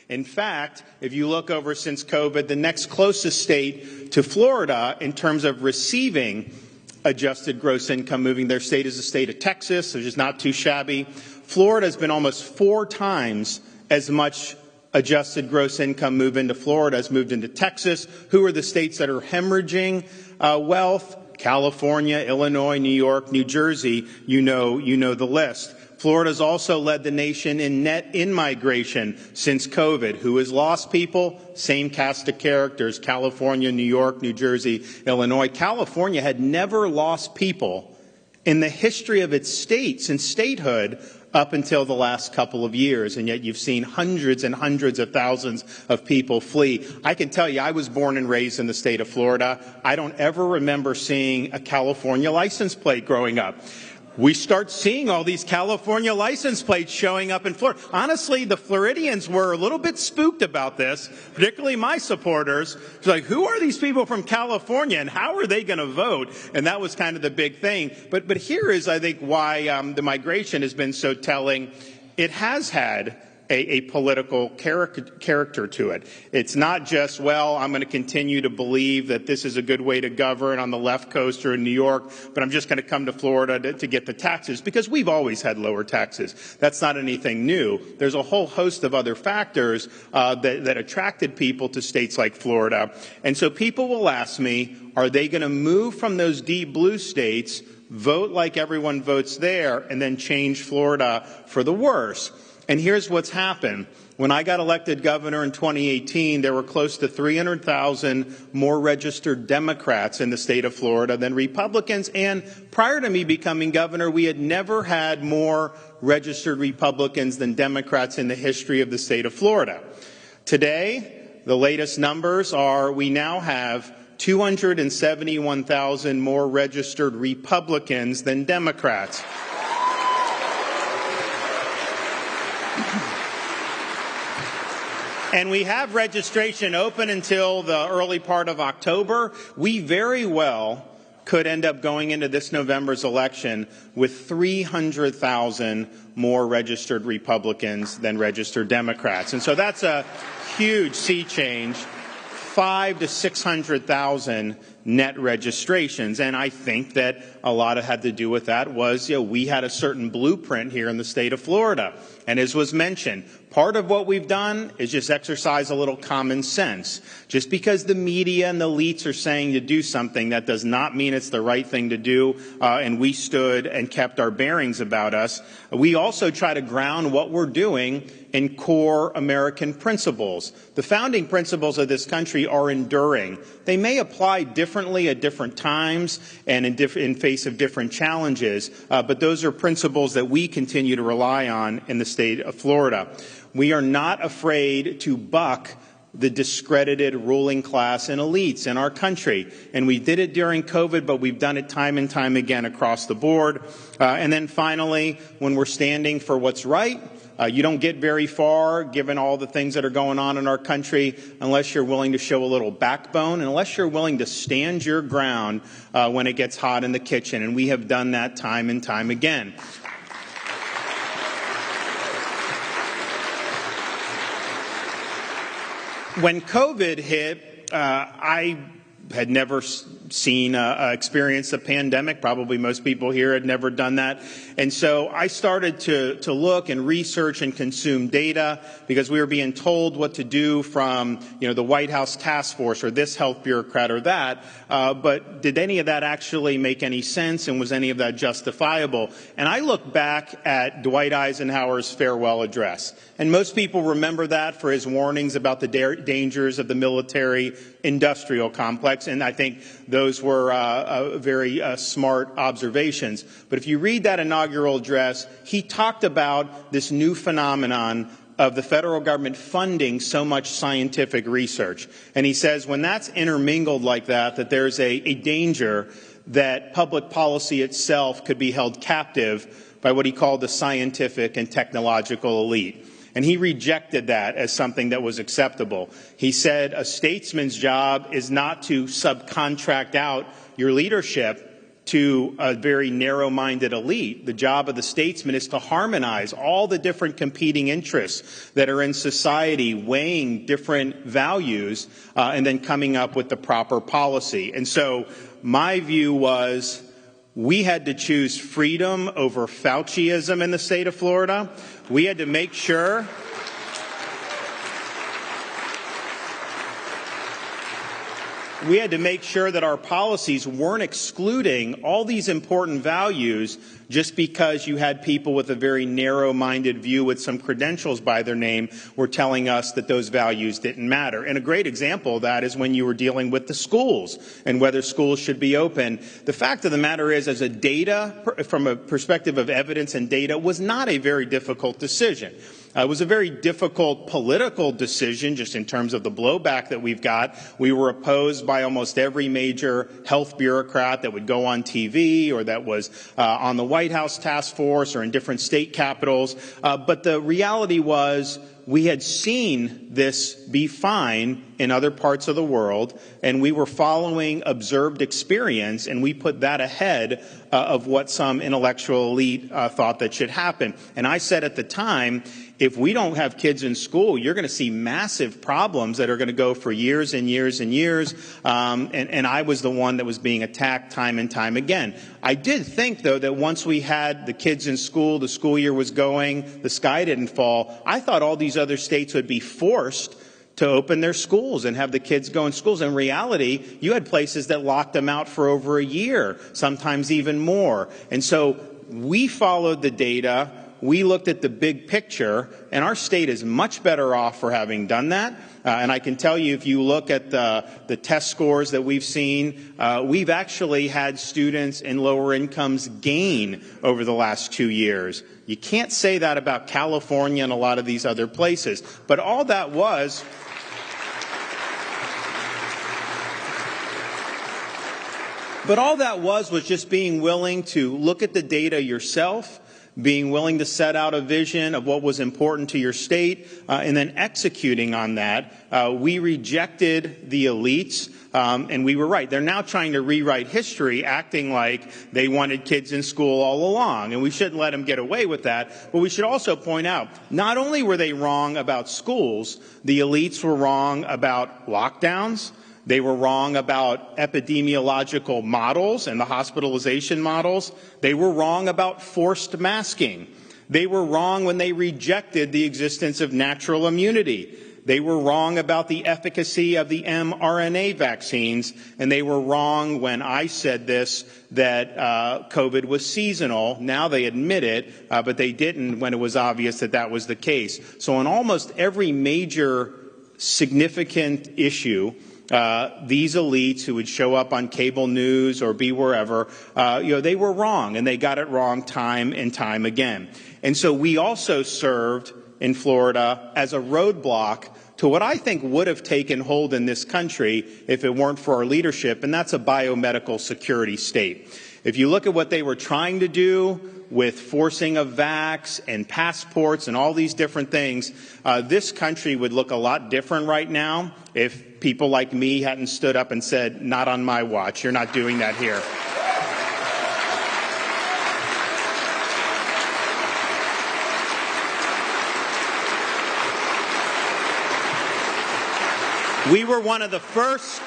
In fact, if you look over since COVID, the next closest state to Florida in terms of receiving adjusted gross income moving their state is the state of Texas, which is not too shabby. Florida has been almost 4 times as much adjusted gross income move into Florida as moved into Texas. Who are the states that are hemorrhaging wealth? California, Illinois, New York, New Jersey. You know the list. Florida's also led the nation in net in-migration since COVID. Who has lost people? Same cast of characters, California, New York, New Jersey, Illinois. California had never lost people in the history of its state since statehood up until the last couple of years, and yet you've seen hundreds and hundreds of thousands of people flee. I can tell you, I was born and raised in the state of Florida. I don't ever remember seeing a California license plate growing up. We start seeing all these California license plates showing up in Florida. Honestly, the Floridians were a little bit spooked about this, particularly my supporters. It's like, who are these people from California and how are they going to vote? And that was kind of the big thing. But here is, I think, why the migration has been so telling. It has had a political character to it. It's not just, well, I'm going to continue to believe that this is a good way to govern on the left coast or in New York, but I'm just going to come to Florida to get the taxes, because we've always had lower taxes. That's not anything new. There's a whole host of other factors that attracted people to states like Florida. And so people will ask me, are they going to move from those deep blue states, vote like everyone votes there, and then change Florida for the worse? And here's what's happened. When I got elected governor in 2018, there were close to 300,000 more registered Democrats in the state of Florida than Republicans. And prior to me becoming governor, we had never had more registered Republicans than Democrats in the history of the state of Florida. Today, the latest numbers are we now have 271,000 more registered Republicans than Democrats. And we have registration open until the early part of October. We very well could end up going into this November's election with 300,000 more registered Republicans than registered Democrats. And so that's a huge sea change, 500,000 to 600,000 net registrations. And I think that a lot had to do with that was, we had a certain blueprint here in the state of Florida. And as was mentioned, part of what we've done is just exercise a little common sense. Just because the media and the elites are saying to do something, that does not mean it's the right thing to do. And we stood and kept our bearings about us. We also try to ground what we're doing in core American principles. The founding principles of this country are enduring. They may apply differently at different times and in face of different challenges, but those are principles that we continue to rely on in the state of Florida. We are not afraid to buck the discredited ruling class and elites in our country. And we did it during COVID, but we've done it time and time again across the board. And then finally, when we're standing for what's right, you don't get very far, given all the things that are going on in our country, unless you're willing to show a little backbone, and unless you're willing to stand your ground when it gets hot in the kitchen. And we have done that time and time again. When COVID hit, I had never experienced a pandemic. Probably most people here had never done that. And so I started to look and research and consume data, because we were being told what to do from, the White House task force or this health bureaucrat or that. But did any of that actually make any sense, and was any of that justifiable? And I look back at Dwight Eisenhower's farewell address. And most people remember that for his warnings about the dangers of the military-industrial complex. And I think those were very smart observations. But if you read that inaugural address, he talked about this new phenomenon of the federal government funding so much scientific research. And he says when that's intermingled like that there's a danger that public policy itself could be held captive by what he called the scientific and technological elite. And he rejected that as something that was acceptable. He said a statesman's job is not to subcontract out your leadership to a very narrow-minded elite. The job of the statesman is to harmonize all the different competing interests that are in society, weighing different values, and then coming up with the proper policy. And so my view was we had to choose freedom over Fauciism in the state of Florida. We had to make sure that our policies weren't excluding all these important values just because you had people with a very narrow-minded view with some credentials by their name were telling us that those values didn't matter. And a great example of that is when you were dealing with the schools and whether schools should be open. The fact of the matter is, as a from a perspective of evidence and data, was not a very difficult decision. It was a very difficult political decision just in terms of the blowback that we've got. We were opposed by almost every major health bureaucrat that would go on TV or that was on the White House task force or in different state capitals. But the reality was we had seen this be fine in other parts of the world, and we were following observed experience, and we put that ahead of what some intellectual elite thought that should happen. And I said at the time, if we don't have kids in school, you're going to see massive problems that are going to go for years and years and years. And I was the one that was being attacked time and time again. I did think, though, that once we had the kids in school, the school year was going, the sky didn't fall, I thought all these other states would be forced to open their schools and have the kids go in schools. In reality, you had places that locked them out for over a year, sometimes even more. And so we followed the data. We looked at the big picture, and our state is much better off for having done that. And I can tell you, if you look at the test scores that we've seen, we've actually had students in lower incomes gain over the last 2 years. You can't say that about California and a lot of these other places. But all that was just being willing to look at the data yourself, being willing to set out a vision of what was important to your state, and then executing on that. We rejected the elites, and we were right. They're now trying to rewrite history, acting like they wanted kids in school all along, and we shouldn't let them get away with that. But we should also point out, not only were they wrong about schools, the elites were wrong about lockdowns. They were wrong about epidemiological models and the hospitalization models. They were wrong about forced masking. They were wrong when they rejected the existence of natural immunity. They were wrong about the efficacy of the mRNA vaccines, and they were wrong when I said this, that COVID was seasonal. Now they admit it, but they didn't when it was obvious that that was the case. So on almost every major significant issue, these elites who would show up on cable news or be wherever, they were wrong, and they got it wrong time and time again. And so we also served in Florida as a roadblock to what I think would have taken hold in this country if it weren't for our leadership, and that's a biomedical security state. If you look at what they were trying to do with forcing of vax and passports and all these different things, this country would look a lot different right now if people like me hadn't stood up and said, not on my watch, you're not doing that here. We were one of the first,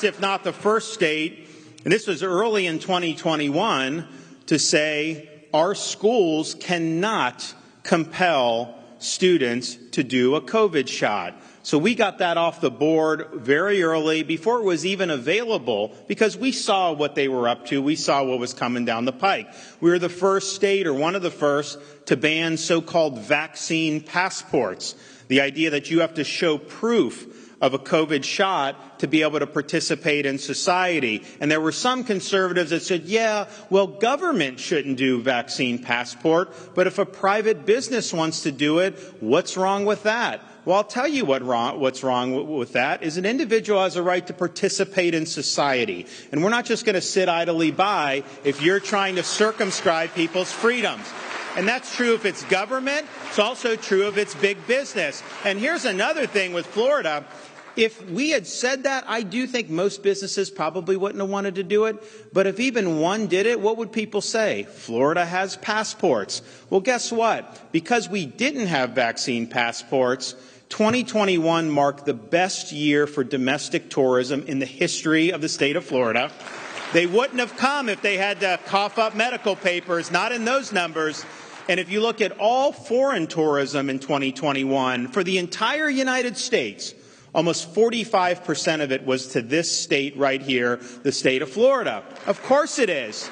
if not the first state, and this was early in 2021, to say our schools cannot compel students to do a COVID shot. So we got that off the board very early, before it was even available, because we saw what they were up to. We saw what was coming down the pike. We were the first state, or one of the first, to ban so-called vaccine passports. The idea that you have to show proof of a COVID shot to be able to participate in society. And there were some conservatives that said, yeah, well, government shouldn't do vaccine passport, but if a private business wants to do it, what's wrong with that? Well, I'll tell you what's wrong with that is an individual has a right to participate in society. And we're not just going to sit idly by if you're trying to circumscribe people's freedoms. And that's true if it's government. It's also true if it's big business. And here's another thing with Florida. if we had said that, I do think most businesses probably wouldn't have wanted to do it. But if even one did it, what would people say? Florida has passports. Well, guess what? Because we didn't have vaccine passports, 2021 marked the best year for domestic tourism in the history of the state of Florida. They wouldn't have come if they had to cough up medical papers, not in those numbers. And if you look at all foreign tourism in 2021, for the entire United States, almost 45% of it was to this state right here, the state of Florida. Of course it is.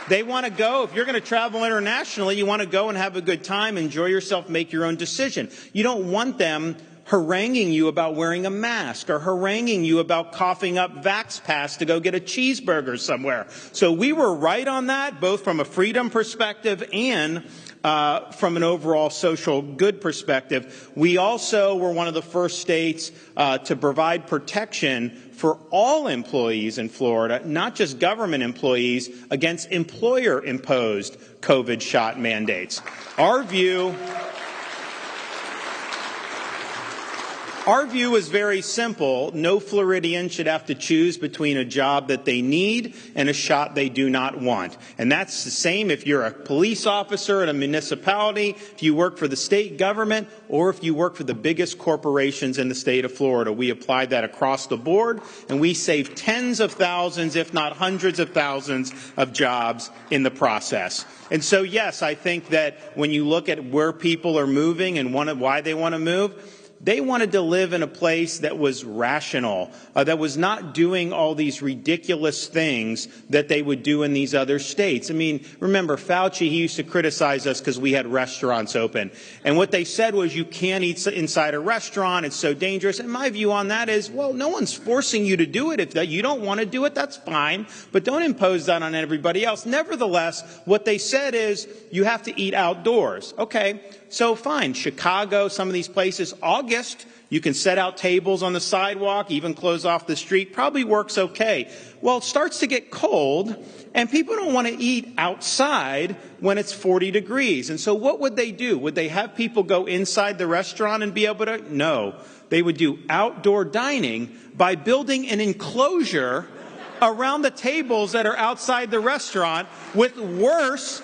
They want to go. If you're going to travel internationally, you want to go and have a good time, enjoy yourself, make your own decision. You don't want them haranguing you about wearing a mask or haranguing you about coughing up VaxPass to go get a cheeseburger somewhere. So we were right on that, both from a freedom perspective and from an overall social good perspective. We also were one of the first states to provide protection for all employees in Florida, not just government employees, against employer-imposed COVID shot mandates. Our view is very simple. No Floridian should have to choose between a job that they need and a shot they do not want. And that's the same if you're a police officer at a municipality, if you work for the state government, or if you work for the biggest corporations in the state of Florida. We applied that across the board, and we saved tens of thousands, if not hundreds of thousands, of jobs in the process. And so, yes, I think that when you look at where people are moving and why they want to move, they wanted to live in a place that was rational, that was not doing all these ridiculous things that they would do in these other states. I mean, remember, Fauci, he used to criticize us because we had restaurants open. And what they said was, you can't eat inside a restaurant, it's so dangerous. And my view on that is, well, no one's forcing you to do it. If you don't want to do it, that's fine. But don't impose that on everybody else. Nevertheless, what they said is, you have to eat outdoors. Okay, so fine. Chicago, some of these places, August, you can set out tables on the sidewalk, even close off the street, probably works okay. Well, it starts to get cold, and people don't want to eat outside when it's 40 degrees. And so what would they do? Would they have people go inside the restaurant and be able to? No. They would do outdoor dining by building an enclosure around the tables that are outside the restaurant with worse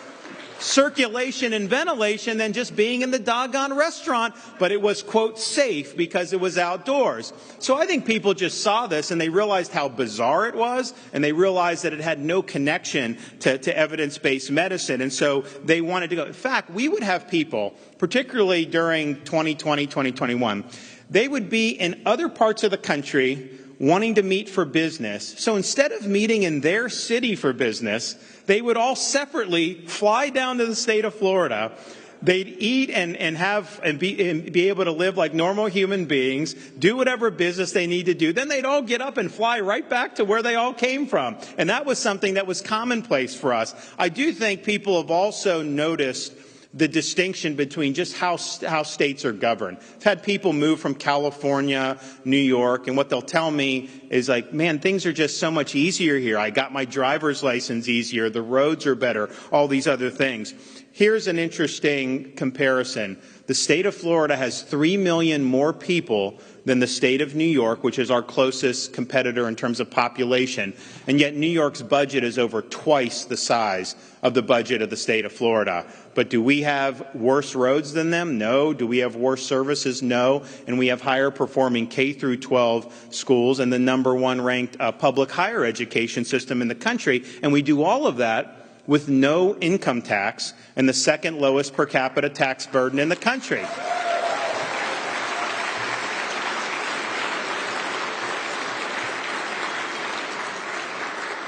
circulation and ventilation than just being in the doggone restaurant, but it was, quote, safe because it was outdoors. So I think people just saw this and they realized how bizarre it was, and they realized that it had no connection to evidence-based medicine, and so they wanted to go. In fact, we would have people, particularly during 2020, 2021, they would be in other parts of the country wanting to meet for business. So instead of meeting in their city for business, they would all separately fly down to the state of Florida. They'd eat and be able to live like normal human beings, do whatever business they need to do. Then they'd all get up and fly right back to where they all came from. And that was something that was commonplace for us. I do think people have also noticed the distinction between just how states are governed. I've had people move from California, New York, and what they'll tell me is like, man, things are just so much easier here. I got my driver's license easier. The roads are better, all these other things. Here's an interesting comparison. The state of Florida has 3 million more people than the state of New York, which is our closest competitor in terms of population. And yet New York's budget is over twice the size of the budget of the state of Florida. But do we have worse roads than them? No. Do we have worse services? No. And we have higher performing K through 12 schools and the #1 ranked public higher education system in the country. And we do all of that with no income tax and the second lowest per capita tax burden in the country.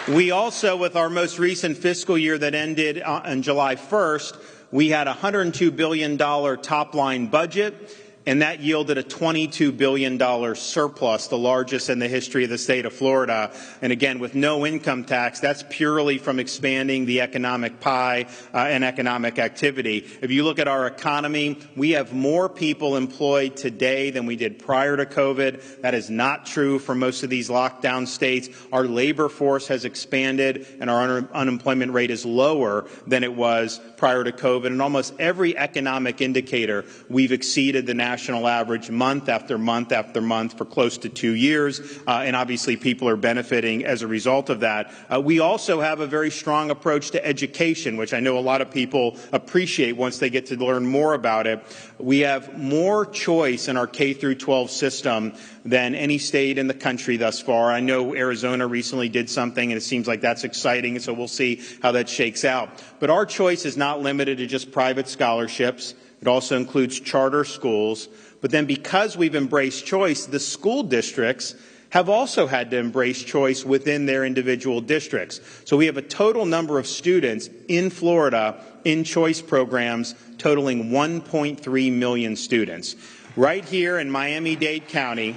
We also, with our most recent fiscal year that ended on July 1st, we had a $102 billion top-line budget, and that yielded a $22 billion surplus, the largest in the history of the state of Florida. And again, with no income tax, that's purely from expanding the economic pie and economic activity. If you look at our economy, we have more people employed today than we did prior to COVID. That is not true for most of these lockdown states. Our labor force has expanded, and our unemployment rate is lower than it was prior to COVID. And almost every economic indicator, we've exceeded the national national average month after month after month for close to 2 years, and obviously people are benefiting as a result of that. We also have a very strong approach to education, which I know a lot of people appreciate once they get to learn more about it. We have more choice in our K through 12 system than any state in the country thus far. I know Arizona recently did something, and it seems like that's exciting, so we'll see how that shakes out. But our choice is not limited to just private scholarships. It also includes charter schools. But then because we've embraced choice, the school districts have also had to embrace choice within their individual districts. So we have a total number of students in Florida in choice programs totaling 1.3 million students. Right here in Miami-Dade County,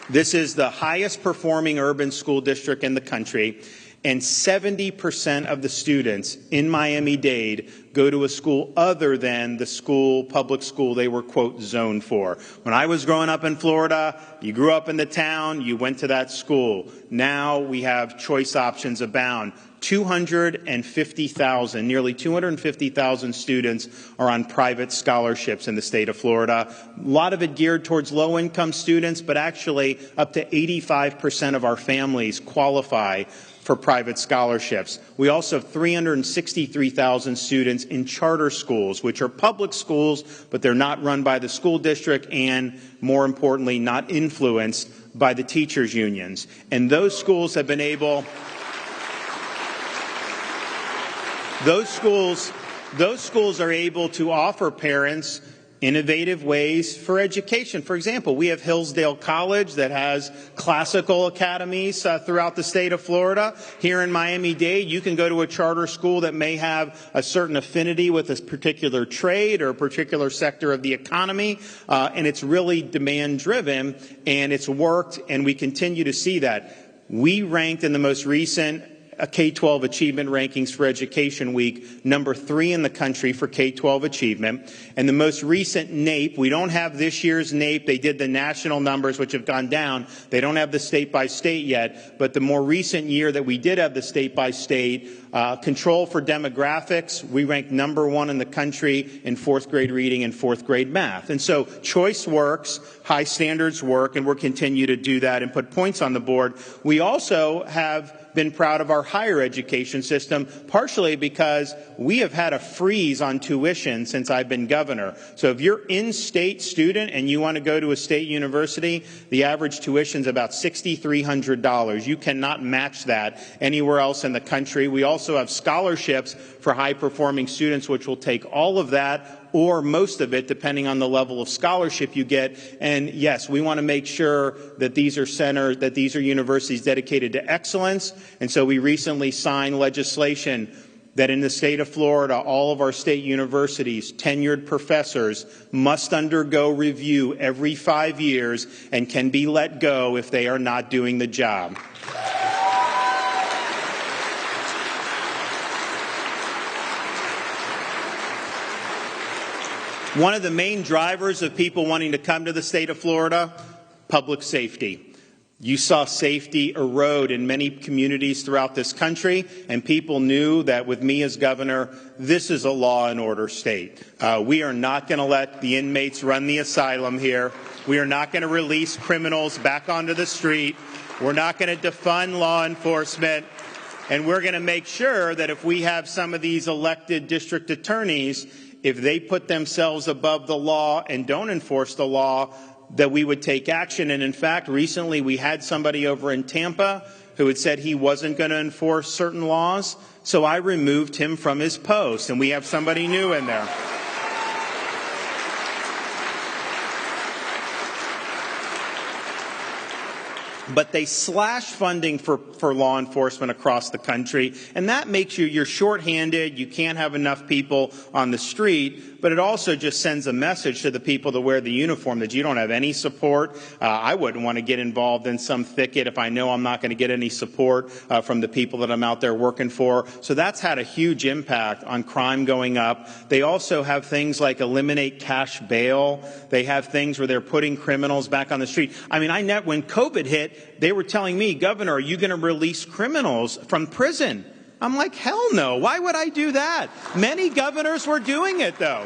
this is the highest performing urban school district in the country, and 70% of the students in Miami-Dade go to a school other than the public school they were, quote, zoned for. When I was growing up in Florida, you grew up in the town, you went to that school. Now we have choice options abound. 250,000, nearly 250,000 students are on private scholarships in the state of Florida. A lot of it geared towards low-income students, but actually up to 85% of our families qualify for private scholarships. We also have 363,000 students in charter schools, which are public schools, but they're not run by the school district and, more importantly, not influenced by the teachers' unions. And those schools have been able... Those schools are able to offer parents innovative ways for education. For example, we have Hillsdale College that has classical academies throughout the state of Florida. Here in Miami-Dade, you can go to a charter school that may have a certain affinity with a particular trade or a particular sector of the economy, and it's really demand-driven, and it's worked, and we continue to see that. We ranked in the most recent K-12 achievement rankings for Education Week, number 3 in the country for K-12 achievement. And the most recent NAEP, we don't have this year's NAEP. They did the national numbers, which have gone down. They don't have the state-by-state yet. But the more recent year that we did have the state-by-state, control for demographics, we ranked number 1 in the country in 4th grade reading and 4th grade math. And so choice works, high standards work, and we'll continue to do that and put points on the board. We also have been proud of our higher education system, partially because we have had a freeze on tuition since I've been governor. So if you're in-state student and you want to go to a state university, the average tuition is about $6,300. You cannot match that anywhere else in the country. We also have scholarships for high-performing students, which will take all of that or most of it, depending on the level of scholarship you get. And yes, we want to make sure that these are centers, that these are universities dedicated to excellence. And so we recently signed legislation that in the state of Florida, all of our state universities, tenured professors must undergo review every 5 years and can be let go if they are not doing the job. One of the main drivers of people wanting to come to the state of Florida, public safety. You saw safety erode in many communities throughout this country, and people knew that with me as governor, this is a law and order state. We are not going to let the inmates run the asylum here. We are not going to release criminals back onto the street. We're not going to defund law enforcement. And we're going to make sure that if we have some of these elected district attorneys, if they put themselves above the law and don't enforce the law, that we would take action. And in fact, recently we had somebody over in Tampa who had said he wasn't going to enforce certain laws, so I removed him from his post, and we have somebody new in there. But they slash funding for law enforcement across the country, and that makes you're shorthanded, you can't have enough people on the street, but it also just sends a message to the people that wear the uniform that you don't have any support. I wouldn't want to get involved in some thicket if I know I'm not going to get any support from the people that I'm out there working for. So that's had a huge impact on crime going up. They also have things like eliminate cash bail. They have things where they're putting criminals back on the street. I mean, when COVID hit, they were telling me, Governor, are you going to release criminals from prison? I'm like, hell no. Why would I do that? Many governors were doing it, though.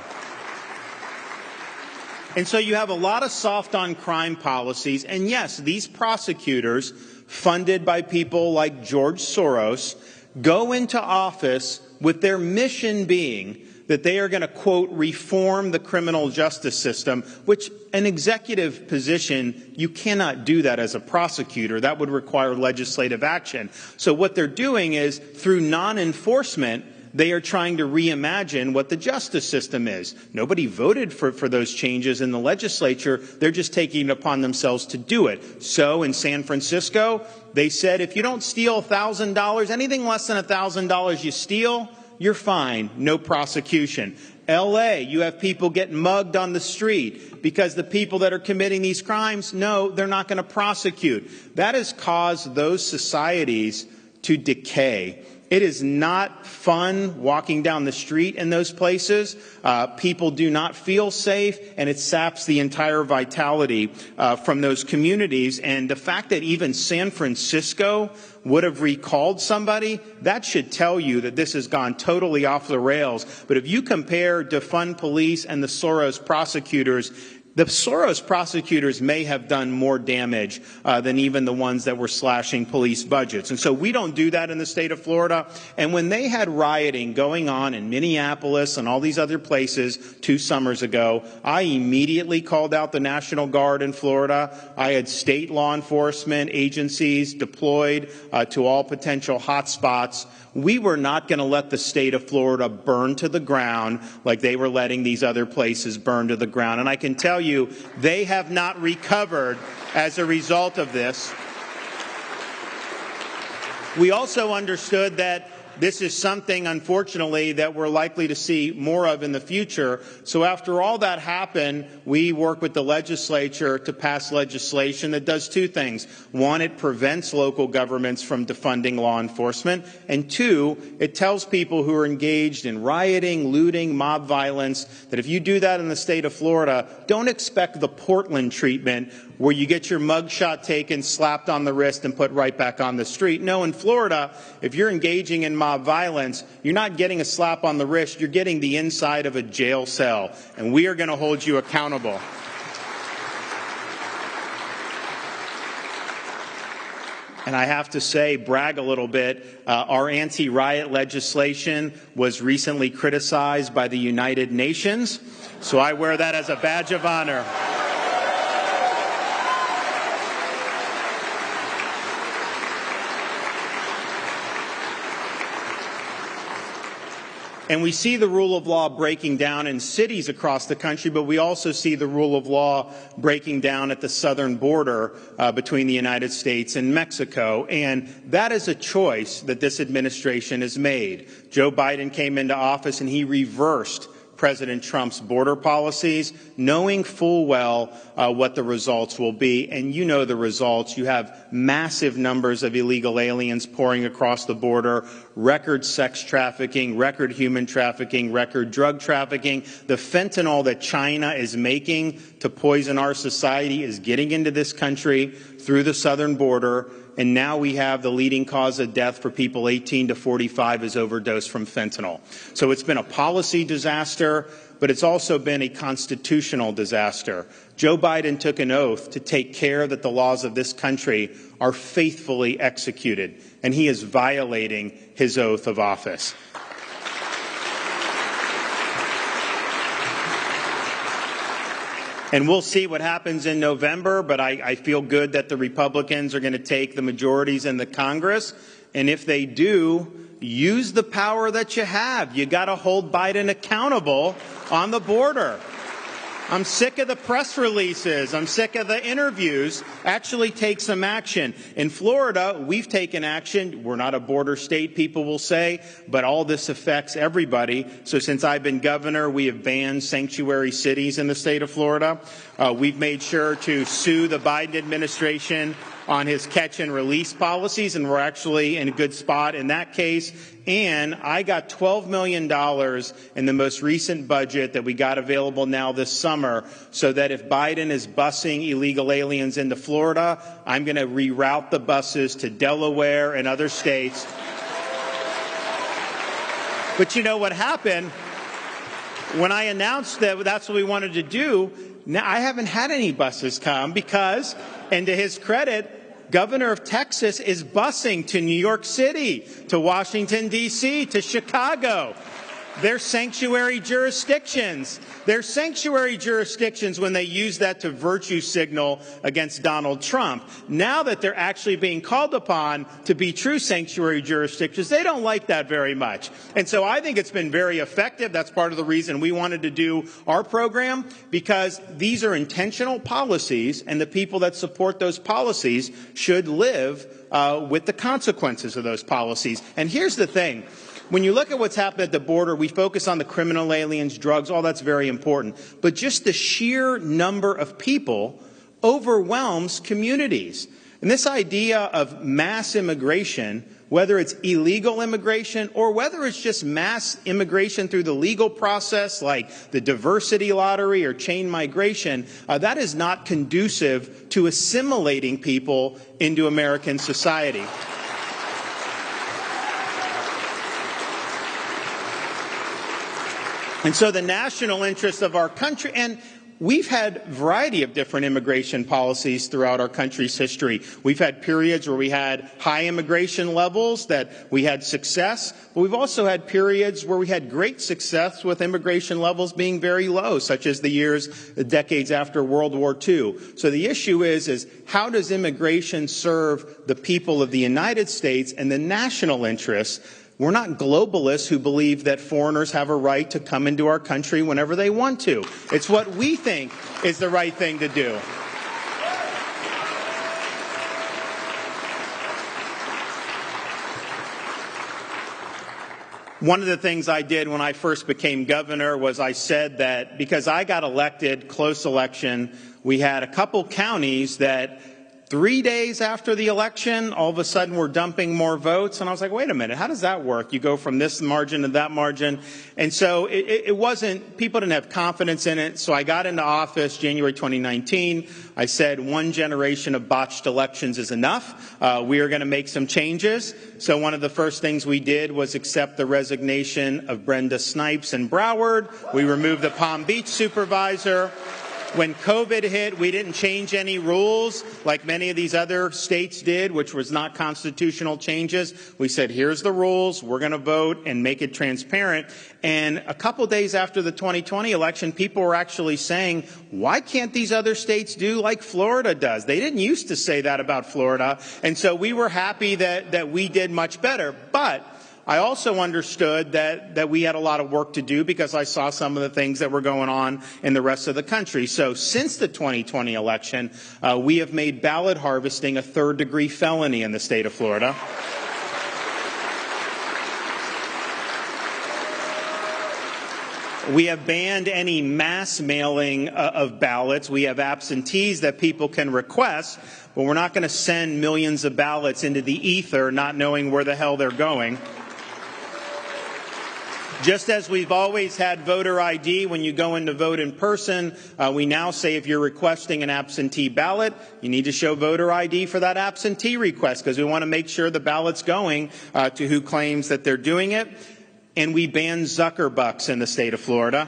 And so you have a lot of soft on crime policies. And yes, these prosecutors, funded by people like George Soros, go into office with their mission being that they are going to, quote, reform the criminal justice system, which an executive position, you cannot do that as a prosecutor. That would require legislative action. So what they're doing is, through non-enforcement, they are trying to reimagine what the justice system is. Nobody voted for those changes in the legislature. They're just taking it upon themselves to do it. So in San Francisco, they said if you don't steal $1,000, anything less than $1,000 you steal, you're fine. No prosecution. L.A., you have people getting mugged on the street because the people that are committing these crimes, no, they're not going to prosecute. That has caused those societies to decay. It is not fun walking down the street in those places. People do not feel safe, and it saps the entire vitality from those communities. And the fact that even San Francisco would have recalled somebody, that should tell you that this has gone totally off the rails. But if you compare defund police and the Soros prosecutors, the Soros prosecutors may have done more damage than even the ones that were slashing police budgets. And so we don't do that in the state of Florida. And when they had rioting going on in Minneapolis and all these other places 2 summers ago, I immediately called out the National Guard in Florida. I had state law enforcement agencies deployed to all potential hot spots. We were not going to let the state of Florida burn to the ground like they were letting these other places burn to the ground. And I can tell you, they have not recovered as a result of this. We also understood that this is something, unfortunately, that we're likely to see more of in the future. So after all that happened, we work with the legislature to pass legislation that does 2 things. 1, it prevents local governments from defunding law enforcement. And 2, it tells people who are engaged in rioting, looting, mob violence, that if you do that in the state of Florida, don't expect the Portland treatment where you get your mugshot taken, slapped on the wrist, and put right back on the street. No, in Florida, if you're engaging in mob violence, you're not getting a slap on the wrist, you're getting the inside of a jail cell. And we are going to hold you accountable. And I have to say, brag a little bit, our anti-riot legislation was recently criticized by the United Nations. So I wear that as a badge of honor. And we see the rule of law breaking down in cities across the country, but we also see the rule of law breaking down at the southern border between the United States and Mexico. And that is a choice that this administration has made. Joe Biden came into office and he reversed President Trump's border policies, knowing full well what the results will be. And you know the results. You have massive numbers of illegal aliens pouring across the border, record sex trafficking, record human trafficking, record drug trafficking. The fentanyl that China is making to poison our society is getting into this country through the southern border. And now we have the leading cause of death for people 18 to 45 is overdose from fentanyl. So it's been a policy disaster, but it's also been a constitutional disaster. Joe Biden took an oath to take care that the laws of this country are faithfully executed, and he is violating his oath of office. And we'll see what happens in November, but I feel good that the Republicans are going to take the majorities in the Congress. And if they do, use the power that you have. You got to hold Biden accountable on the border. I'm sick of the press releases. I'm sick of the interviews. Actually take some action. In Florida, we've taken action. We're not a border state, people will say, but all this affects everybody. So since I've been governor, we have banned sanctuary cities in the state of Florida. We've made sure to sue the Biden administration on his catch and release policies, and we're actually in a good spot in that case. And I got $12 million in the most recent budget that we got available now this summer, so that if Biden is busing illegal aliens into Florida, I'm going to reroute the buses to Delaware and other states. But you know what happened? When I announced that that's what we wanted to do, Now, I haven't had any buses come because, and to his credit, Governor of Texas is busing to New York City, to Washington, D.C., to Chicago. They're sanctuary jurisdictions. They're sanctuary jurisdictions when they use that to virtue signal against Donald Trump. Now that they're actually being called upon to be true sanctuary jurisdictions, they don't like that very much. And so I think it's been very effective. That's part of the reason we wanted to do our program, because these are intentional policies, and the people that support those policies should live with the consequences of those policies. And here's the thing. When you look at what's happened at the border, we focus on the criminal aliens, drugs, all that's very important. But just the sheer number of people overwhelms communities. And this idea of mass immigration, whether it's illegal immigration or whether it's just mass immigration through the legal process like the diversity lottery or chain migration, that is not conducive to assimilating people into American society. And so the national interest of our country, and we've had a variety of different immigration policies throughout our country's history. We've had periods where we had high immigration levels, that we had success, but we've also had periods where we had great success with immigration levels being very low, such as the decades after World War II. So the issue is how does immigration serve the people of the United States and the national interests? We're not globalists who believe that foreigners have a right to come into our country whenever they want to. It's what we think is the right thing to do. One of the things I did when I first became governor was I said that because I got elected, close election, we had a couple counties that 3 days after the election, all of a sudden we're dumping more votes. And I was like, wait a minute, how does that work? You go from this margin to that margin. And so it wasn't, people didn't have confidence in it. So I got into office January 2019. I said 1 generation of botched elections is enough. We are going to make some changes. So one of the first things we did was accept the resignation of Brenda Snipes in Broward. We removed the Palm Beach supervisor. When COVID hit, we didn't change any rules like many of these other states did, which was not constitutional changes. We said, here's the rules. We're going to vote and make it transparent. And a couple days after the 2020 election, people were actually saying, why can't these other states do like Florida does? They didn't used to say that about Florida. And so we were happy that we did much better. But I also understood that we had a lot of work to do because I saw some of the things that were going on in the rest of the country. So since the 2020 election, we have made ballot harvesting a third-degree felony in the state of Florida. We have banned any mass mailing of ballots. We have absentees that people can request, but we're not going to send millions of ballots into the ether not knowing where the hell they're going. Just as we've always had voter ID when you go in to vote in person, we now say if you're requesting an absentee ballot, you need to show voter ID for that absentee request because we want to make sure the ballot's going to who claims that they're doing it. And we banned Zuckerbucks in the state of Florida.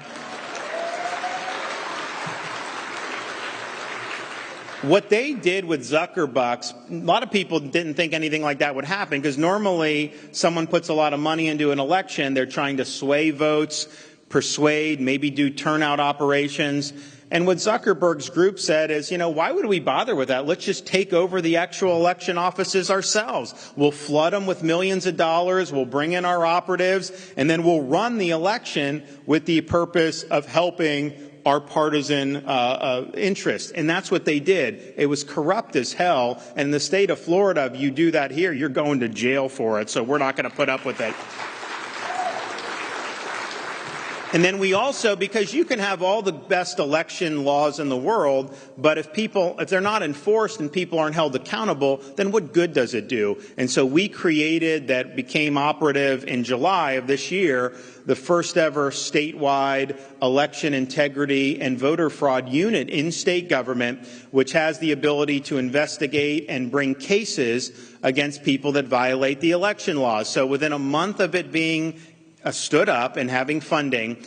What they did with Zuckerbucks, a lot of people didn't think anything like that would happen because normally someone puts a lot of money into an election. They're trying to sway votes, persuade, maybe do turnout operations. And what Zuckerberg's group said is, why would we bother with that? Let's just take over the actual election offices ourselves. We'll flood them with millions of dollars. We'll bring in our operatives, and then we'll run the election with the purpose of helping our partisan interest. And that's what they did. It was corrupt as hell. And in the state of Florida, if you do that here, you're going to jail for it. So we're not going to put up with it. And then we also, because you can have all the best election laws in the world, but if they're not enforced and people aren't held accountable, then what good does it do? And so we created, that became operative in July of this year, the first ever statewide election integrity and voter fraud unit in state government, which has the ability to investigate and bring cases against people that violate the election laws. So within a month of it being stood up and having funding,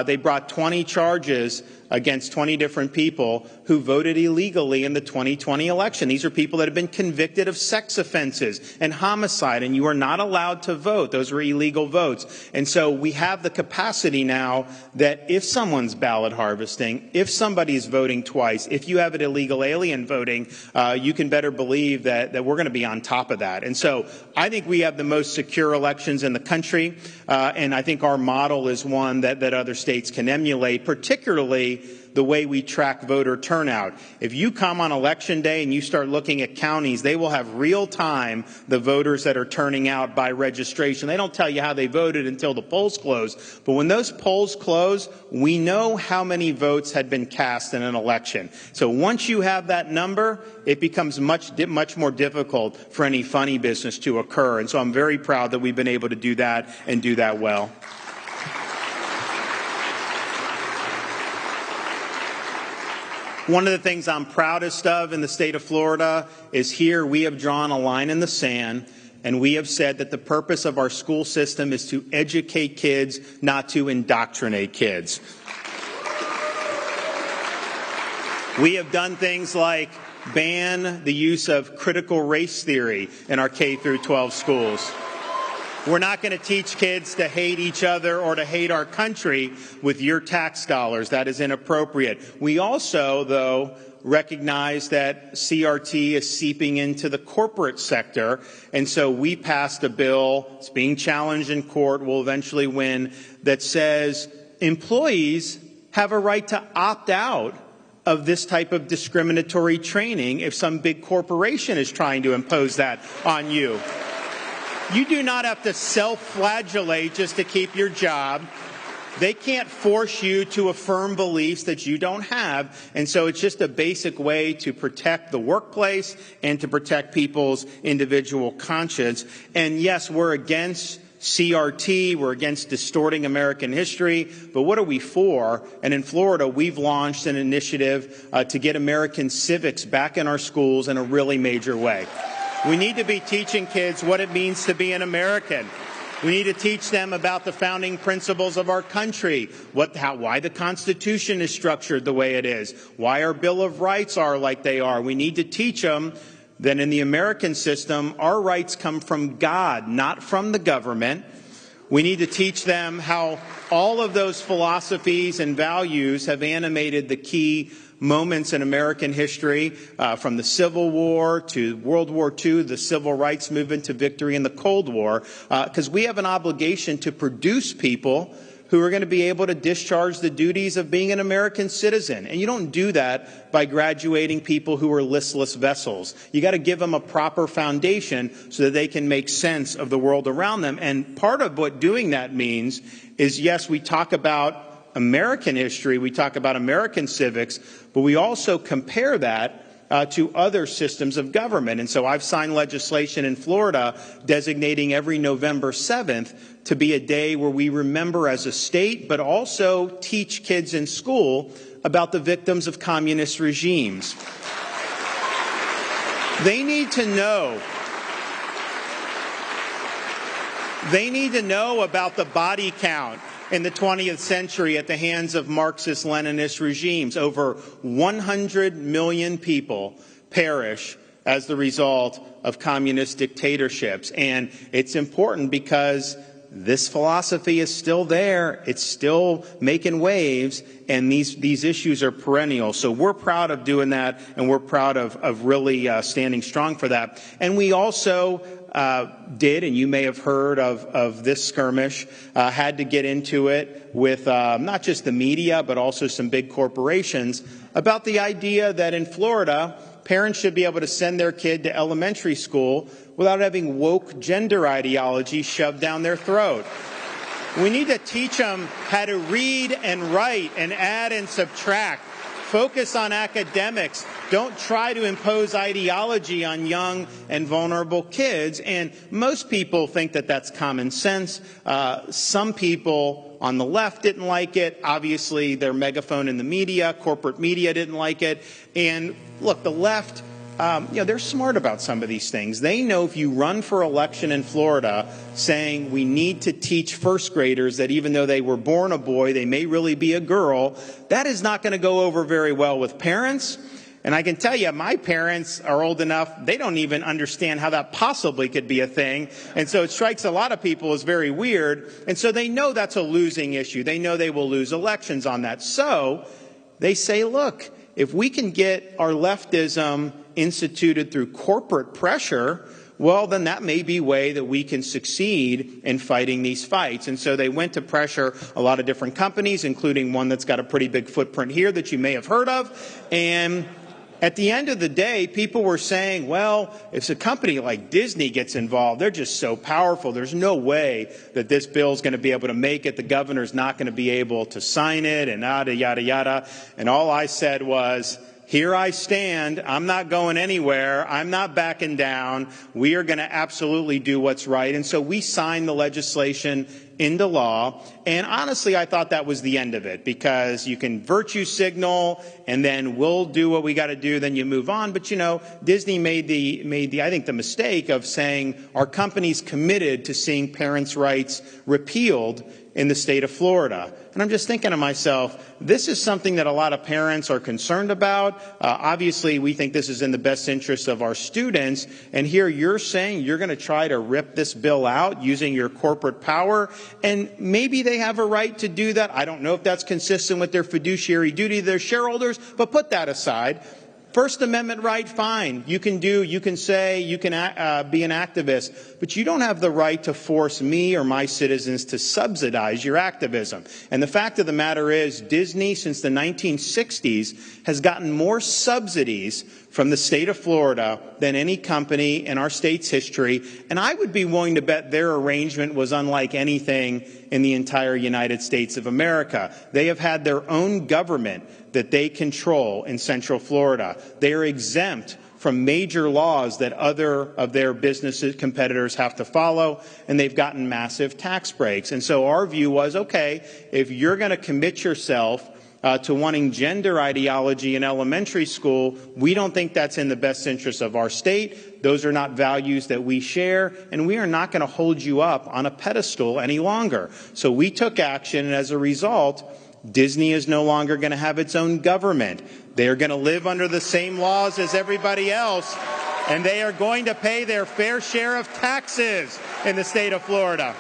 they brought 20 charges against 20 different people who voted illegally in the 2020 election. These are people that have been convicted of sex offenses and homicide, and you are not allowed to vote. Those were illegal votes. And so we have the capacity now that if someone's ballot harvesting, if somebody's voting twice, if you have an illegal alien voting, you can better believe that we're going to be on top of that. And so I think we have the most secure elections in the country, and I think our model is one that other states can emulate, particularly the way we track voter turnout. If you come on election day and you start looking at counties, they will have real time the voters that are turning out by registration. They don't tell you how they voted until the polls close. But when those polls close, we know how many votes had been cast in an election. So once you have that number, it becomes much more difficult for any funny business to occur. And so I'm very proud that we've been able to do that and do that well. One of the things I'm proudest of in the state of Florida is here we have drawn a line in the sand, and we have said that the purpose of our school system is to educate kids, not to indoctrinate kids. We have done things like ban the use of critical race theory in our K through 12 schools. We're not going to teach kids to hate each other or to hate our country with your tax dollars. That is inappropriate. We also, though, recognize that CRT is seeping into the corporate sector, and so we passed a bill, it's being challenged in court, will eventually win, that says employees have a right to opt out of this type of discriminatory training if some big corporation is trying to impose that on you. You do not have to self-flagellate just to keep your job. They can't force you to affirm beliefs that you don't have. And so it's just a basic way to protect the workplace and to protect people's individual conscience. And yes, we're against CRT, we're against distorting American history, but what are we for? And in Florida, we've launched an initiative to get American civics back in our schools in a really major way. We need to be teaching kids what it means to be an American. We need to teach them about the founding principles of our country, why the Constitution is structured the way it is, why our Bill of Rights are like they are. We need to teach them that in the American system, our rights come from God, not from the government. We need to teach them how all of those philosophies and values have animated the key moments in American history, from the Civil War to World War II, the Civil Rights Movement to victory in the Cold War, because we have an obligation to produce people who are going to be able to discharge the duties of being an American citizen. And you don't do that by graduating people who are listless vessels. You got to give them a proper foundation so that they can make sense of the world around them. And part of what doing that means is, yes, we talk about American history, we talk about American civics, but we also compare that to other systems of government. And so I've signed legislation in Florida designating every November 7th to be a day where we remember as a state, but also teach kids in school about the victims of communist regimes. They need to know. They need to know about the body count in the 20th century at the hands of Marxist-Leninist regimes. Over 100 million people perish as the result of communist dictatorships. And it's important because this philosophy is still there. It's still making waves, and these issues are perennial. So we're proud of doing that, and we're proud of really standing strong for that. And we also did, and you may have heard of this skirmish, had to get into it with not just the media, but also some big corporations about the idea that in Florida, parents should be able to send their kid to elementary school without having woke gender ideology shoved down their throat. We need to teach them how to read and write and add and subtract. Focus on academics. Don't try to impose ideology on young and vulnerable kids. And most people think that that's common sense. Some people on the left didn't like it. Obviously, their megaphone in the media, corporate media didn't like it. And look, the left they're smart about some of these things. They know if you run for election in Florida saying we need to teach first graders that even though they were born a boy, they may really be a girl, that is not going to go over very well with parents. And I can tell you, my parents are old enough, they don't even understand how that possibly could be a thing. And so it strikes a lot of people as very weird. And so they know that's a losing issue. They know they will lose elections on that. So they say, look, if we can get our leftism instituted through corporate pressure, well, then that may be a way that we can succeed in fighting these fights. And so they went to pressure a lot of different companies, including one that's got a pretty big footprint here that you may have heard of. And at the end of the day, people were saying, well, if a company like Disney gets involved, they're just so powerful. There's no way that this bill is going to be able to make it. The governor's not going to be able to sign it and yada, yada, yada. And all I said was, here I stand. I'm not going anywhere. I'm not backing down. We are going to absolutely do what's right. And so we signed the legislation into law. And honestly, I thought that was the end of it, because you can virtue signal and then we'll do what we got to do. Then you move on. But, Disney made the I think the mistake of saying our company's committed to seeing parents' rights repealed in the state of Florida. And I'm just thinking to myself, this is something that a lot of parents are concerned about. Obviously, we think this is in the best interest of our students. And here you're saying you're going to try to rip this bill out using your corporate power. And maybe they have a right to do that. I don't know if that's consistent with their fiduciary duty to their shareholders, but put that aside. First Amendment right, fine. You can say, you can be an activist, but you don't have the right to force me or my citizens to subsidize your activism. And the fact of the matter is, Disney, since the 1960s, has gotten more subsidies from the state of Florida than any company in our state's history. And I would be willing to bet their arrangement was unlike anything in the entire United States of America. They have had their own government that they control in Central Florida. They are exempt from major laws that other of their business competitors have to follow, and they've gotten massive tax breaks. And so our view was, okay, if you're going to commit yourself to wanting gender ideology in elementary school, we don't think that's in the best interest of our state. Those are not values that we share, and we are not going to hold you up on a pedestal any longer. So we took action, and as a result, Disney is no longer going to have its own government. They are going to live under the same laws as everybody else, and they are going to pay their fair share of taxes in the state of Florida.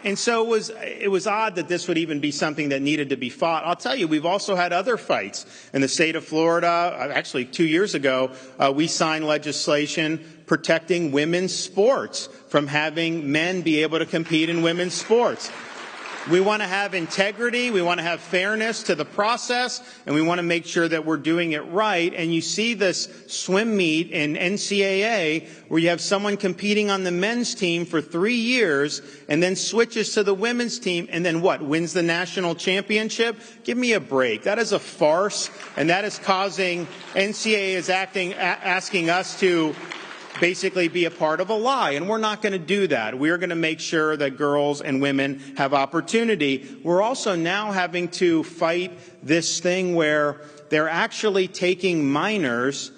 And so it was odd that this would even be something that needed to be fought. I'll tell you, we've also had other fights in the state of Florida. Actually, 2 years ago, we signed legislation protecting women's sports from having men be able to compete in women's sports. We want to have integrity, we want to have fairness to the process, and we want to make sure that we're doing it right. And you see this swim meet in NCAA where you have someone competing on the men's team for 3 years and then switches to the women's team and then what, wins the national championship? Give me a break. That is a farce, and that is causing NCAA is asking us to basically be a part of a lie, and we're not going to do that. We're going to make sure that girls and women have opportunity. We're also now having to fight this thing where they're actually taking minors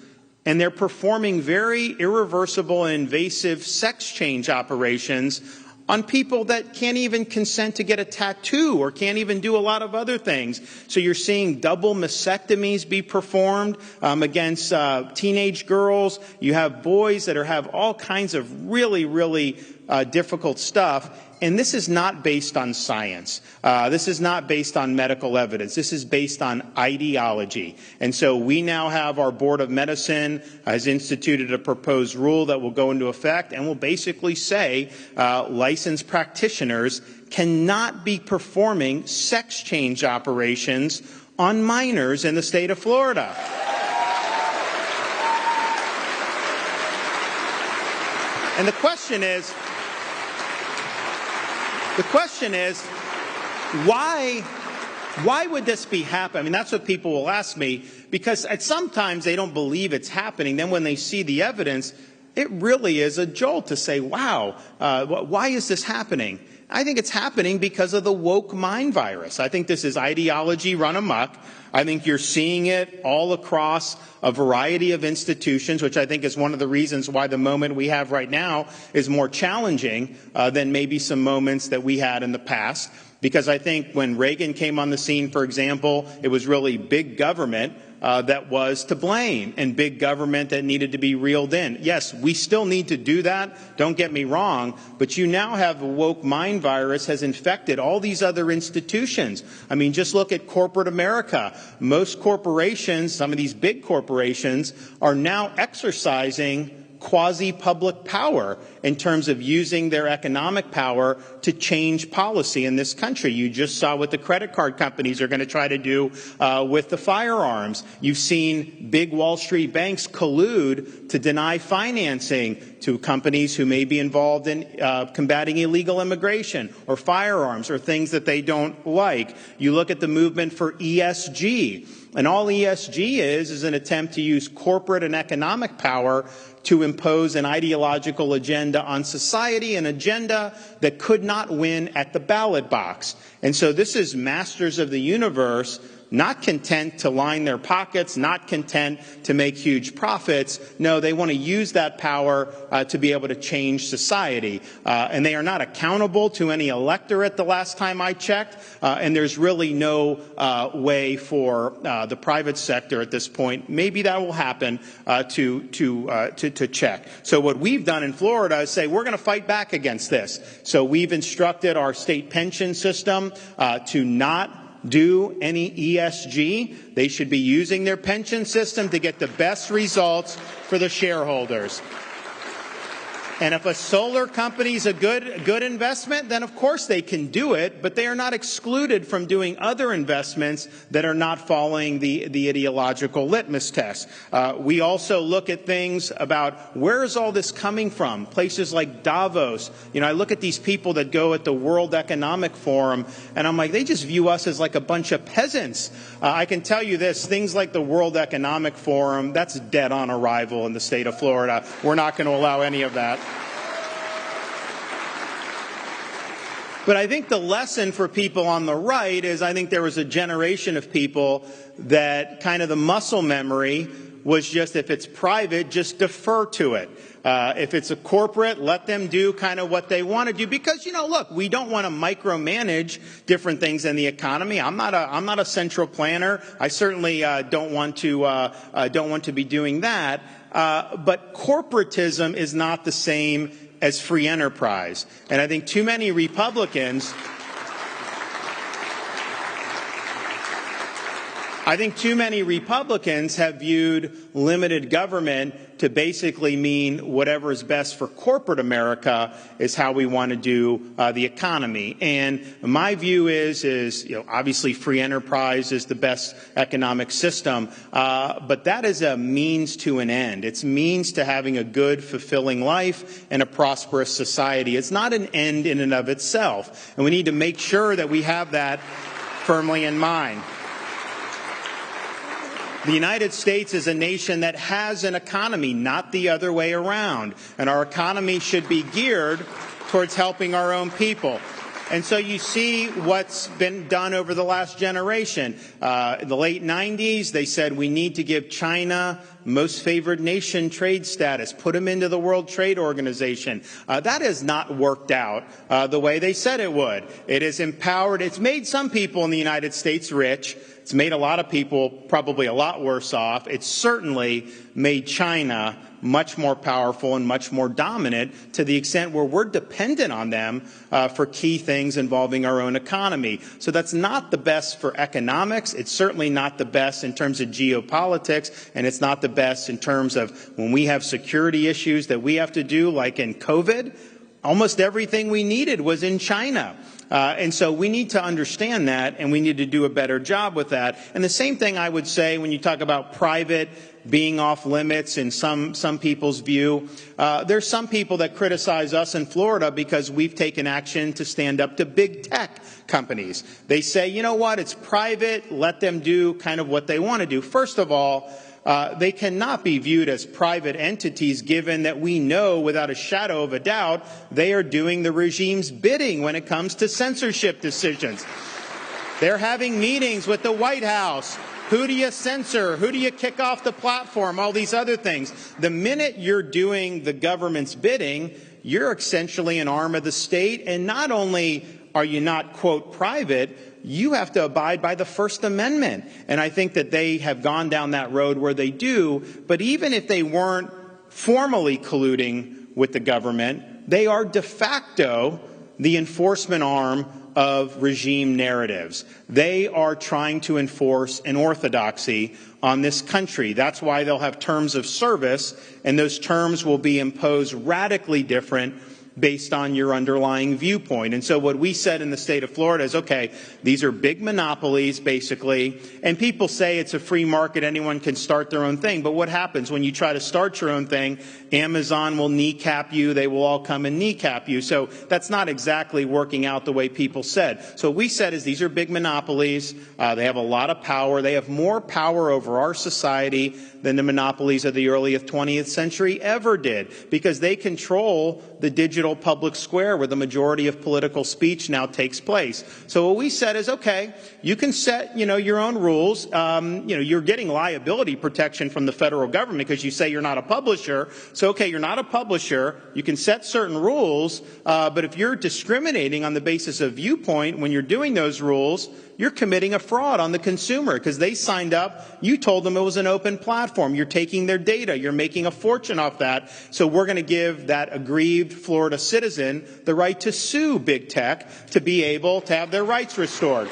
and they're performing very irreversible and invasive sex change operations on people that can't even consent to get a tattoo or can't even do a lot of other things. So you're seeing double mastectomies be performed against teenage girls. You have boys that have all kinds of really, really difficult stuff. And this is not based on science. This is not based on medical evidence. This is based on ideology. And so we now have our Board of Medicine has instituted a proposed rule that will go into effect and will basically say licensed practitioners cannot be performing sex change operations on minors in the state of Florida. And the question is, why would this be happening? I mean, that's what people will ask me, because sometimes they don't believe it's happening. Then when they see the evidence, it really is a jolt to say, wow, why is this happening? I think it's happening because of the woke mind virus. I think this is ideology run amok. I think you're seeing it all across a variety of institutions, which I think is one of the reasons why the moment we have right now is more challenging than maybe some moments that we had in the past. Because I think when Reagan came on the scene, for example, it was really big government that was to blame, and big government that needed to be reeled in. Yes, we still need to do that, don't get me wrong, but you now have a woke mind virus has infected all these other institutions. I mean, just look at corporate America. Most corporations, some of these big corporations, are now exercising quasi-public power in terms of using their economic power to change policy in this country. You just saw what the credit card companies are going to try to do with the firearms. You've seen big Wall Street banks collude to deny financing to companies who may be involved in combating illegal immigration or firearms or things that they don't like. You look at the movement for ESG, and all ESG is an attempt to use corporate and economic power to impose an ideological agenda on society, an agenda that could not win at the ballot box. And so this is masters of the universe, not content to line their pockets, not content to make huge profits. No, they want to use that power to be able to change society. And they are not accountable to any electorate the last time I checked. And there's really no way for the private sector at this point. Maybe that will happen to check. So what we've done in Florida is say we're going to fight back against this. So we've instructed our state pension system to not do any ESG. They should be using their pension system to get the best results for the shareholders. And if a solar company is a good investment, then of course they can do it, but they are not excluded from doing other investments that are not following the ideological litmus test. We also look at things about where is all this coming from? Places like Davos. You know, I look at these people that go at the World Economic Forum, and I'm like, they just view us as like a bunch of peasants. I can tell you this, things like the World Economic Forum, that's dead on arrival in the state of Florida. We're not going to allow any of that. But I think the lesson for people on the right is I think there was a generation of people that kind of the muscle memory was just if it's private, just defer to it. If it's a corporate, let them do kind of what they want to do. Because, you know, look, we don't want to micromanage different things in the economy. I'm not a central planner. I certainly don't want to be doing that. But corporatism is not the same as free enterprise. And I think too many Republicans have viewed limited government to basically mean whatever is best for corporate America is how we want to do the economy. And my view is you know, obviously free enterprise is the best economic system, but that is a means to an end. It's means to having a good, fulfilling life and a prosperous society. It's not an end in and of itself. And we need to make sure that we have that firmly in mind. The United States is a nation that has an economy, not the other way around. And our economy should be geared towards helping our own people. And so you see what's been done over the last generation. In the late 90s, they said we need to give China most favored nation trade status, put them into the World Trade Organization. That has not worked out the way they said it would. It has empowered, it's made some people in the United States rich. It's made a lot of people probably a lot worse off. It's certainly made China much more powerful and much more dominant to the extent where we're dependent on them for key things involving our own economy. So that's not the best for economics. It's certainly not the best in terms of geopolitics, and it's not the best in terms of when we have security issues that we have to do, like in COVID. Almost everything we needed was in China. And so we need to understand that, and we need to do a better job with that. And the same thing I would say when you talk about private being off limits in some people's view. There's some people that criticize us in Florida because we've taken action to stand up to big tech companies. They say, you know what, it's private, let them do kind of what they want to do. First of all, they cannot be viewed as private entities, given that we know without a shadow of a doubt they are doing the regime's bidding when it comes to censorship decisions. They're having meetings with the White House. Who do you censor? Who do you kick off the platform? All these other things. The minute you're doing the government's bidding, you're essentially an arm of the state, and not only are you not, quote, private, you have to abide by the First Amendment. And I think that they have gone down that road where they do. But even if they weren't formally colluding with the government, they are de facto the enforcement arm of regime narratives. They are trying to enforce an orthodoxy on this country. That's why they'll have terms of service, and those terms will be imposed radically different based on your underlying viewpoint. And so what we said in the state of Florida is, okay, these are big monopolies, basically, and people say it's a free market, anyone can start their own thing. But what happens when you try to start your own thing? Amazon will kneecap you, they will all come and kneecap you. So that's not exactly working out the way people said. So what we said is these are big monopolies, they have a lot of power, they have more power over our society than the monopolies of the early 20th century ever did, because they control the digital public square where the majority of political speech now takes place. So what we said is, okay, you can set, your own rules. You're getting liability protection from the federal government because you say you're not a publisher. So, okay, you're not a publisher. You can set certain rules, but if you're discriminating on the basis of viewpoint when you're doing those rules, you're committing a fraud on the consumer because they signed up. You told them it was an open platform. You're taking their data. You're making a fortune off that. So we're going to give that aggrieved Florida citizen the right to sue big tech to be able to have their rights restored.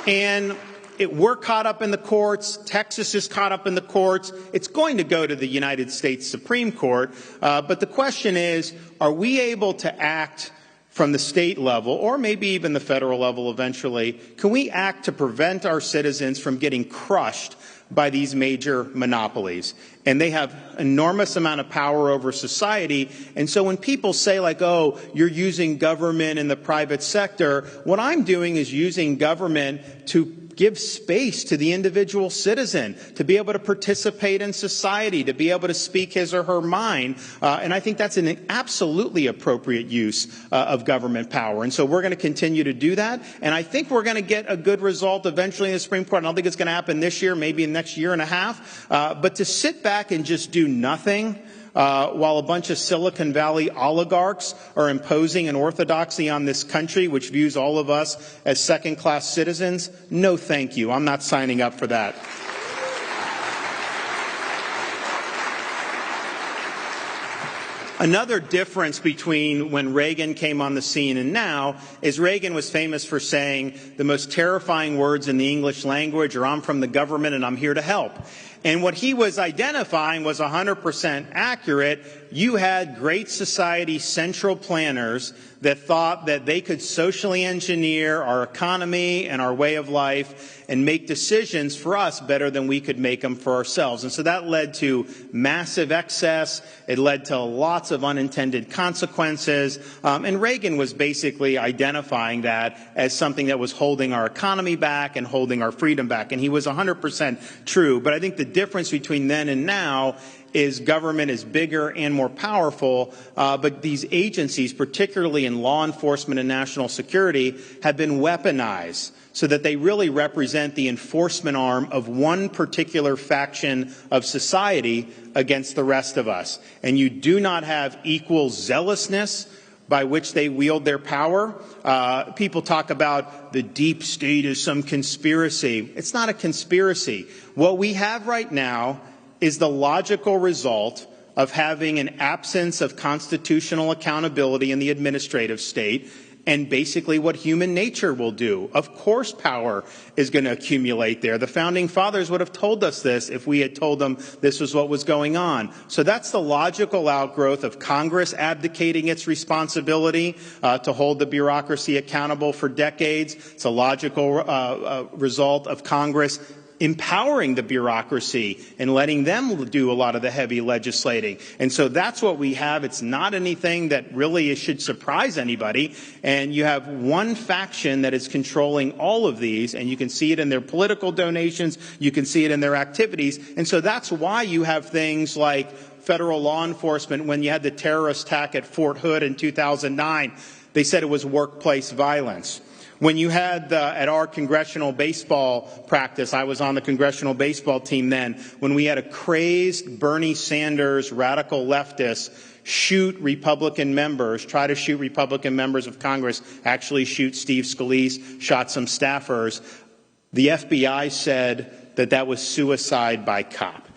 And we're caught up in the courts. Texas is caught up in the courts. It's going to go to the United States Supreme Court. But the question is, are we able to act from the state level, or maybe even the federal level eventually? Can we act to prevent our citizens from getting crushed by these major monopolies? And they have enormous amount of power over society. And so when people say like, oh, you're using government in the private sector, what I'm doing is using government to give space to the individual citizen to be able to participate in society, to be able to speak his or her mind. And I think that's an absolutely appropriate use of government power. And so we're going to continue to do that. And I think we're going to get a good result eventually in the Supreme Court. I don't think it's going to happen this year, maybe in the next year and a half. But to sit back and just do nothing while a bunch of Silicon Valley oligarchs are imposing an orthodoxy on this country, which views all of us as second-class citizens, no thank you. I'm not signing up for that. Another difference between when Reagan came on the scene and now is Reagan was famous for saying the most terrifying words in the English language are, I'm from the government and I'm here to help. And what he was identifying was 100% accurate. You had Great Society central planners that thought that they could socially engineer our economy and our way of life and make decisions for us better than we could make them for ourselves. And so that led to massive excess. It led to lots of unintended consequences. And Reagan was basically identifying that as something that was holding our economy back and holding our freedom back. And he was 100% true. But I think the difference between then and now is government is bigger and more powerful, but these agencies, particularly in law enforcement and national security, have been weaponized so that they really represent the enforcement arm of one particular faction of society against the rest of us. And you do not have equal zealousness by which they wield their power. People talk about the deep state as some conspiracy. It's not a conspiracy. What we have right now is the logical result of having an absence of constitutional accountability in the administrative state and basically what human nature will do. Of course power is going to accumulate there. The founding fathers would have told us this if we had told them this was what was going on. So that's the logical outgrowth of Congress abdicating its responsibility to hold the bureaucracy accountable for decades. It's a logical result of Congress empowering the bureaucracy and letting them do a lot of the heavy legislating. And so that's what we have. It's not anything that really should surprise anybody. And you have one faction that is controlling all of these, and you can see it in their political donations, you can see it in their activities. And so that's why you have things like federal law enforcement. When you had the terrorist attack at Fort Hood in 2009, they said it was workplace violence. When you had at our congressional baseball practice, I was on the congressional baseball team then, when we had a crazed Bernie Sanders radical leftist shoot Republican members, try to shoot Republican members of Congress, actually shoot Steve Scalise, shot some staffers, the FBI said that that was suicide by cop,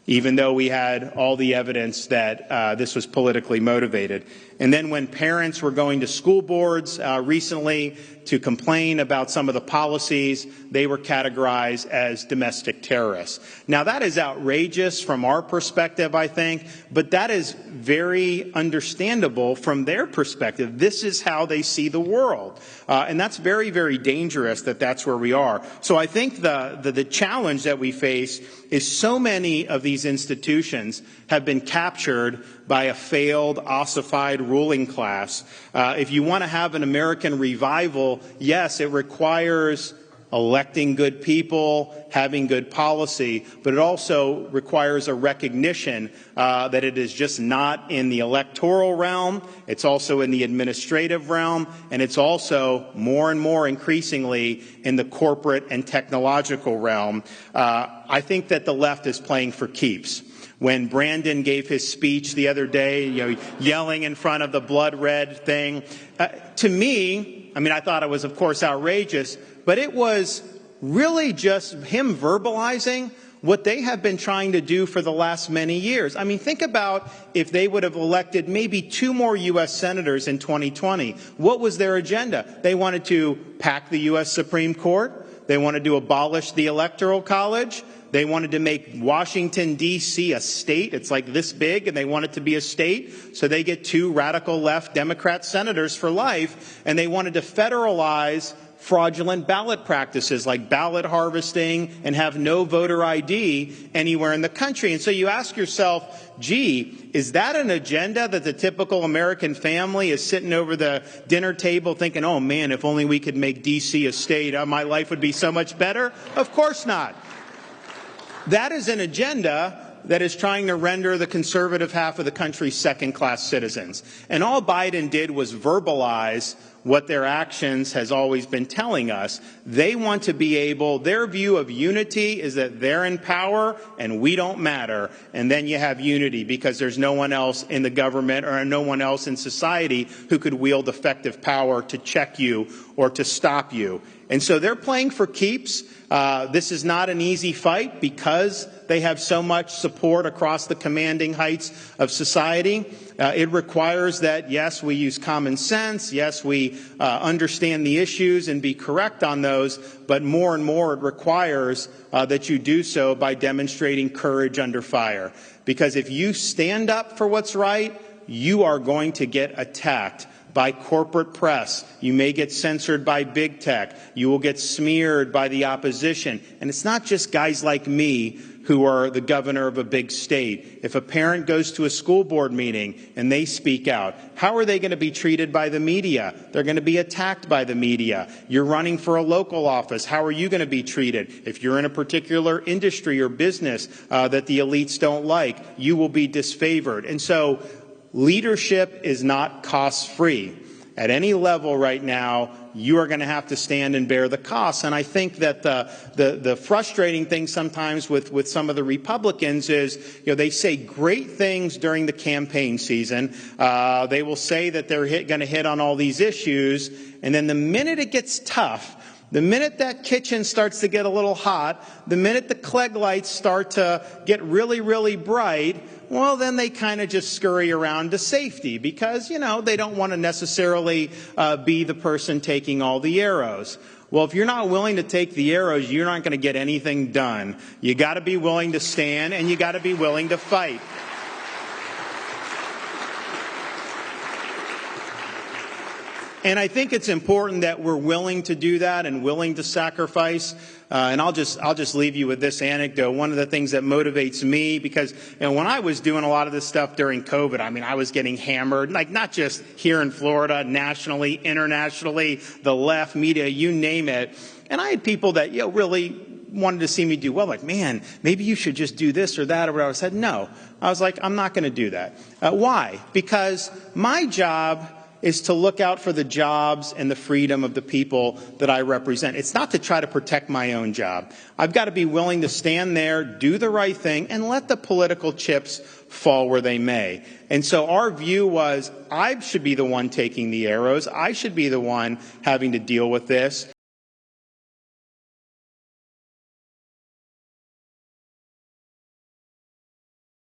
even though we had all the evidence that this was politically motivated. And then when parents were going to school boards recently to complain about some of the policies, they were categorized as domestic terrorists. Now, that is outrageous from our perspective, I think, but that is very understandable from their perspective. This is how they see the world. And that's very, very dangerous that that's where we are. So I think the challenge that we face is so many of these institutions have been captured by a failed, ossified ruling class. If you want to have an American revival, yes, it requires electing good people, having good policy, but it also requires a recognition that it is just not in the electoral realm, it's also in the administrative realm, and it's also more and more increasingly in the corporate and technological realm. I think that the left is playing for keeps. When Brandon gave his speech the other day, yelling in front of the blood red thing, to me, I mean, I thought it was, of course, outrageous, but it was really just him verbalizing what they have been trying to do for the last many years. I mean, think about if they would have elected maybe 2 more U.S. senators in 2020. What was their agenda? They wanted to pack the U.S. Supreme Court. They wanted to abolish the Electoral College. They wanted to make Washington, D.C. a state. It's like this big, and they want it to be a state. So they get 2 radical left Democrat senators for life, and they wanted to federalize fraudulent ballot practices like ballot harvesting and have no voter ID anywhere in the country. And so you ask yourself, gee, is that an agenda that the typical American family is sitting over the dinner table thinking, oh man, if only we could make D.C. a state, my life would be so much better? Of course not. That is an agenda that is trying to render the conservative half of the country second-class citizens. And all Biden did was verbalize what their actions has always been telling us. They want to be able, their view of unity is that they're in power and we don't matter. And then you have unity because there's no one else in the government or no one else in society who could wield effective power to check you or to stop you. And so they're playing for keeps. This is not an easy fight because they have so much support across the commanding heights of society. It requires that, yes, we use common sense. Yes, we understand the issues and be correct on those. But more and more it requires that you do so by demonstrating courage under fire. Because if you stand up for what's right, you are going to get attacked by corporate press. You may get censored by big tech. You will get smeared by the opposition. And it's not just guys like me who are the governor of a big state. If a parent goes to a school board meeting and they speak out, how are they going to be treated by the media? They're going to be attacked by the media. You're running for a local office. How are you going to be treated? If you're in a particular industry or business that the elites don't like, you will be disfavored. And so leadership is not cost-free. At any level right now, you are going to have to stand and bear the costs. And I think that the frustrating thing sometimes with some of the Republicans is, they say great things during the campaign season. They will say that they're going to hit on all these issues. And then the minute it gets tough, the minute that kitchen starts to get a little hot, the minute the Klieg lights start to get really, really bright, well, then they kind of just scurry around to safety because, they don't want to necessarily be the person taking all the arrows. Well, if you're not willing to take the arrows, you're not going to get anything done. You got to be willing to stand and you got to be willing to fight. And I think it's important that we're willing to do that and willing to sacrifice. And I'll just leave you with this anecdote. One of the things that motivates me, because when I was doing a lot of this stuff during COVID, I was getting hammered, like not just here in Florida, nationally, internationally, the left, media, you name it. And I had people that really wanted to see me do well, like, man, maybe you should just do this or that or whatever. I said, no. I was like, I'm not going to do that. Why? Because my job is to look out for the jobs and the freedom of the people that I represent. It's not to try to protect my own job. I've got to be willing to stand there, do the right thing, and let the political chips fall where they may. And so our view was, I should be the one taking the arrows. I should be the one having to deal with this.